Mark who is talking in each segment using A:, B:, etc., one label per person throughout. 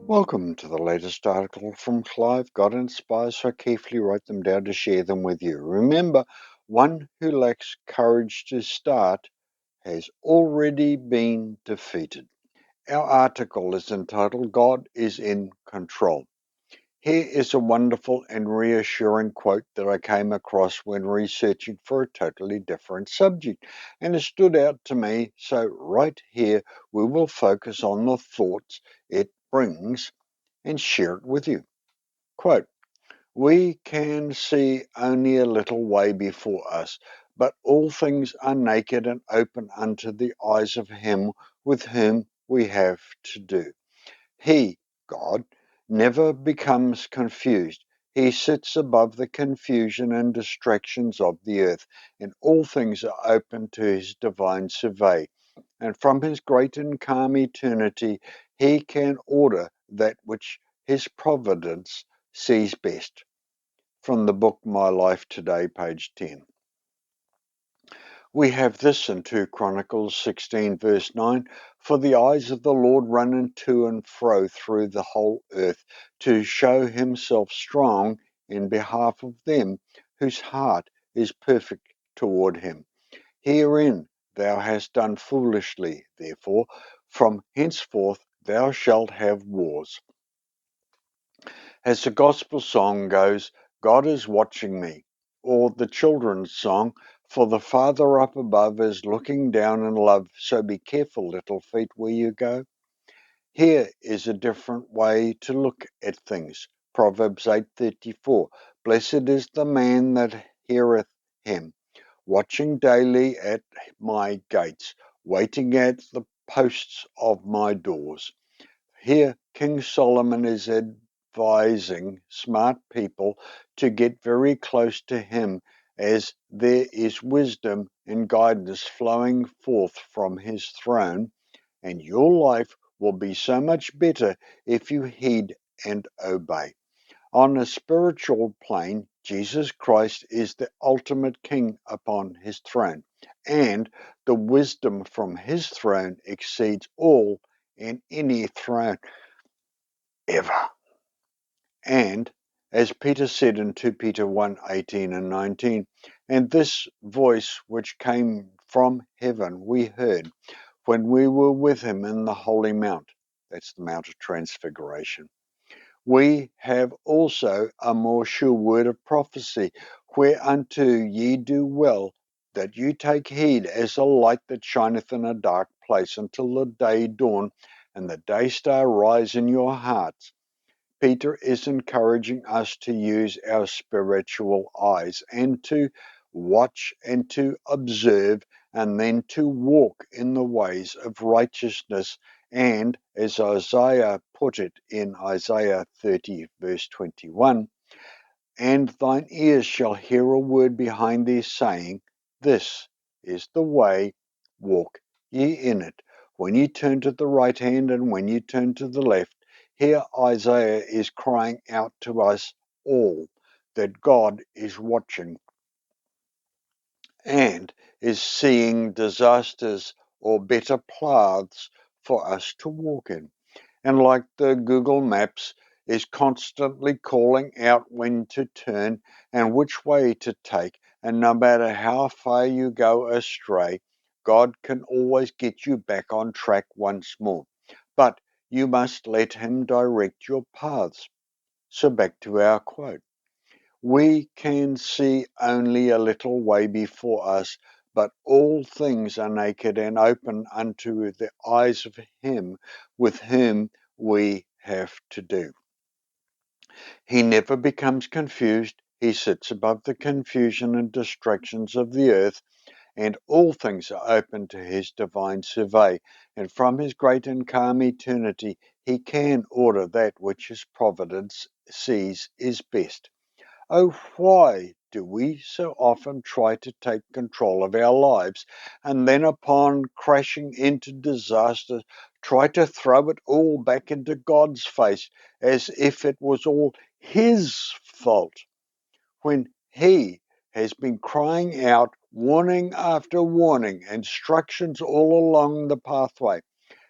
A: Welcome to the latest article from Clive. God inspires, so I carefully wrote them down to share them with you. Remember, one who lacks courage to start has already been defeated. Our article is entitled God is in Control. Here is a wonderful and reassuring quote that I came across when researching for a totally different subject, and it stood out to me, so right here we will focus on the thoughts it brings and share it with you. Quote, we can see only a little way before us, but all things are naked and open unto the eyes of him with whom we have to do. He, God, never becomes confused. He sits above the confusion and distractions of the earth, and all things are open to his divine survey. And from his great and calm eternity, he can order that which his providence sees best. From the book My Life Today, page 10. We have this in 2 Chronicles 16 verse 9, for the eyes of the Lord run to and fro through the whole earth, to show himself strong in behalf of them whose heart is perfect toward him. Herein thou hast done foolishly, therefore from henceforth thou shalt have wars. As the gospel song goes, God is watching me, or the children's song, for the Father up above is looking down in love, so be careful, little feet, where you go. Here is a different way to look at things. Proverbs 8:34. Blessed is the man that heareth him, watching daily at my gates, waiting at the posts of my doors. Here, King Solomon is advising smart people to get very close to him, as there is wisdom and guidance flowing forth from his throne, and your life will be so much better if you heed and obey. On a spiritual plane, Jesus Christ is the ultimate king upon his throne, and the wisdom from his throne exceeds all in any throne ever. And as Peter said in 2 Peter 1:18 and 19, and this voice which came from heaven we heard when we were with him in the holy mount. That's the Mount of Transfiguration. We have also a more sure word of prophecy, whereunto ye do well that you take heed as a light that shineth in a dark place until the day dawn and the day star rise in your hearts. Peter is encouraging us to use our spiritual eyes and to watch and to observe and then to walk in the ways of righteousness. And as Isaiah put it in Isaiah 30, verse 21, and thine ears shall hear a word behind thee saying, this is the way, walk ye in it. When ye turn to the right hand and when ye turn to the left, here Isaiah is crying out to us all that God is watching and is seeing disasters or better paths for us to walk in. And like the Google Maps, is constantly calling out when to turn and which way to take. And no matter how far you go astray, God can always get you back on track once more. But you must let him direct your paths. So back to our quote. We can see only a little way before us, but all things are naked and open unto the eyes of him with whom we have to do. He never becomes confused. He sits above the confusion and distractions of the earth, and all things are open to his divine survey. And from his great and calm eternity, he can order that which his providence sees is best. Oh, why do we so often try to take control of our lives and then, upon crashing into disaster, try to throw it all back into God's face as if it was all His fault, when He has been crying out warning after warning, instructions all along the pathway?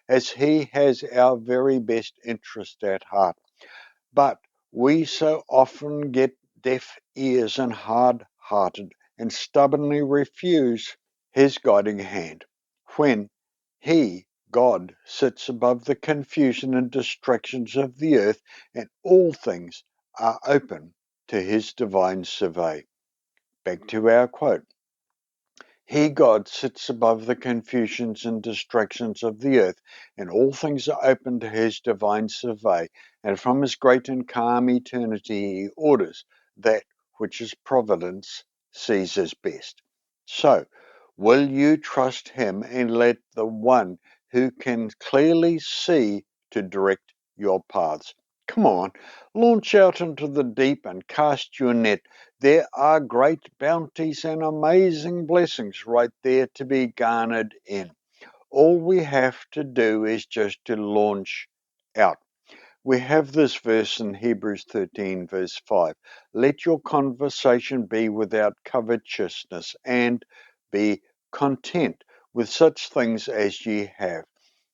A: as He has our very best interest at heart. But we so often get deaf ears and hard-hearted and stubbornly refuse His guiding hand when He, God, sits above the confusion and distractions of the earth, and all things are open to His divine survey. Back to our quote. He, God, sits above the confusions and distractions of the earth, and all things are open to His divine survey, and from His great and calm eternity He orders that which His providence sees as best. So, will you trust Him and let the one who can clearly see to direct your paths? Come on, launch out into the deep and cast your net. There are great bounties and amazing blessings right there to be garnered in. All we have to do is just to launch out. We have this verse in Hebrews 13, verse 5. Let your conversation be without covetousness, and be content with such things as ye have.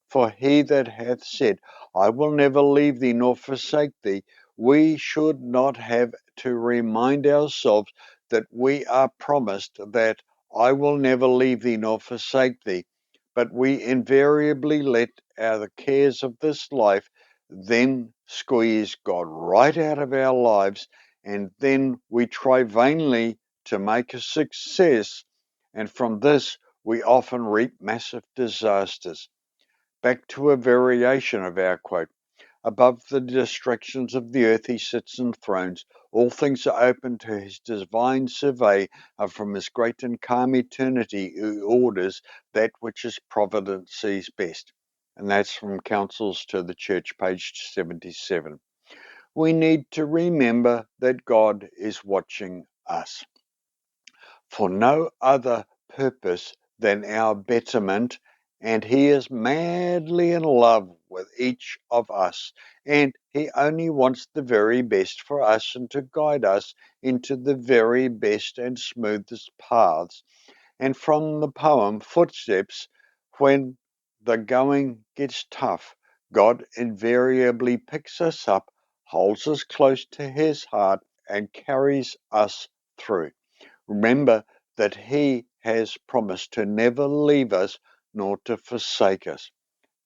A: For he that hath said, I will never leave thee nor forsake thee, we should not have to remind ourselves that we are promised that I will never leave thee nor forsake thee. But we invariably let the cares of this life then squeeze God right out of our lives, and then we try vainly to make a success, and from this we often reap massive disasters. Back to a variation of our quote. Above the distractions of the earth he sits enthroned. All things are open to his divine survey, and from his great and calm eternity he orders that which his providence sees best. And that's from Counsels to the Church, page 77. We need to remember that God is watching us for no other purpose than our betterment, and He is madly in love with each of us, and He only wants the very best for us and to guide us into the very best and smoothest paths. And from the poem Footsteps, when the going gets tough, God invariably picks us up, holds us close to His heart, and carries us through. Remember that He has promised to never leave us nor to forsake us.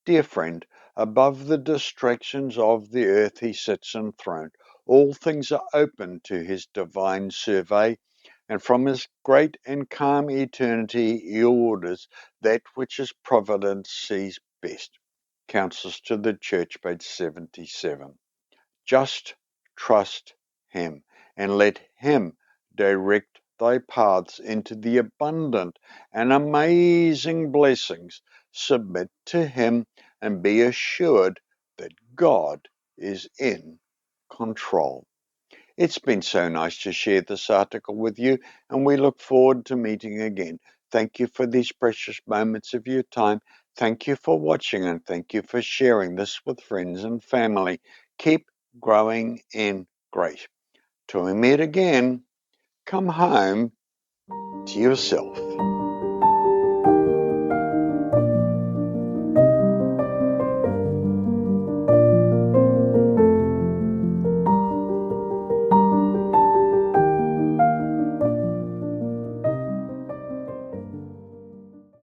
A: Dear friend, above the distractions of the earth He sits enthroned. All things are open to His divine survey, and from His great and calm eternity He orders that which His providence sees best. Counsels to the Church, page 77. Just trust Him and let Him direct thy paths into the abundant and amazing blessings. Submit to Him and be assured that God is in control. It's been so nice to share this article with you, and we look forward to meeting again. Thank you for these precious moments of your time. Thank you for watching, and thank you for sharing this with friends and family. Keep growing in grace. Till we meet again, come home to yourself.